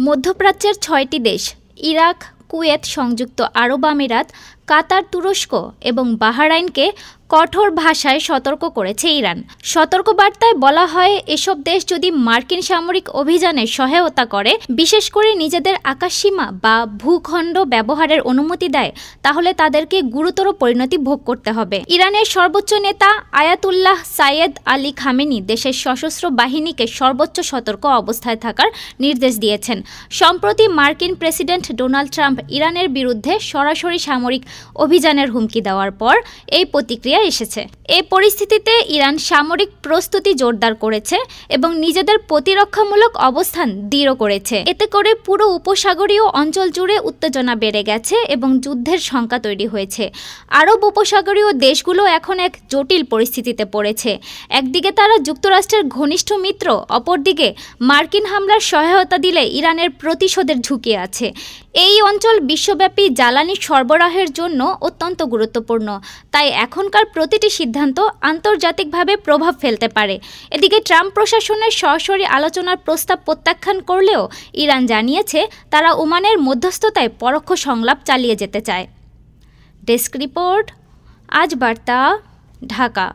মধ্যপ্রাচ্যের ৬টি দেশ ইরাক, কুয়েত, সংযুক্ত আরব আমিরাত, কাতার, তুরস্ক এবং বাহরাইনকে কঠোর ভাষায় সতর্ক করেছে ইরান। সতর্কবার্তায় বলা হয়, এসব দেশ যদি মার্কিন সামরিক অভিযানে সহায়তা করে, বিশেষ করে নিজেদের আকাশসীমা বা ভূখণ্ড ব্যবহারের অনুমতি দেয়, তাহলে তাদেরকে গুরুতর পরিণতি ভোগ করতে হবে। ইরানের সর্বোচ্চ নেতা আয়াতুল্লাহ সাইয়েদ আলী খামেনি দেশের সশস্ত্র বাহিনীকে সর্বোচ্চ সতর্ক অবস্থায় থাকার নির্দেশ দিয়েছেন। সম্প্রতি মার্কিন প্রেসিডেন্ট ডোনাল্ড ট্রাম্প ইরানের বিরুদ্ধে সরাসরি সামরিক অভিযানের হুমকি দেওয়ার পর এই প্রতিক্রিয়া এসেছে। এই পরিস্থিতিতে ইরান সামরিক প্রস্তুতি জোরদার করেছে এবং নিজেদের প্রতিরক্ষামূলক অবস্থান দৃঢ় করেছে। এতে করে পুরো উপসাগরীয় অঞ্চল জুড়ে উত্তেজনা বেড়ে গেছে এবং যুদ্ধের শঙ্কা তৈরি হয়েছে। আরব উপসাগরীয় দেশগুলো এখন এক জটিল পরিস্থিতিতে পড়েছে। একদিকে তারা যুক্তরাষ্ট্রের ঘনিষ্ঠ মিত্র, অপরদিকে মার্কিন হামলার সহায়তা দিলে ইরানের প্রতিশোধের ঝুঁকি আছে। এই অঞ্চল বিশ্বব্যাপী জ্বালানি সরবরাহের জন্য অত্যন্ত গুরুত্বপূর্ণ, তাই এখনকার প্রতিটি সিদ্ধান্ত আন্তর্জাতিকভাবে প্রভাব ফেলতে পারে। এদিকে ট্রাম্প প্রশাসনের সরাসরি আলোচনার প্রস্তাব প্রত্যাখ্যান করলেও ইরান জানিয়েছে তারা ওমানের মধ্যস্থতায় পরোক্ষ সংলাপ চালিয়ে যেতে চায়। ডেস্ক রিপোর্ট, আজ বার্তা, ঢাকা।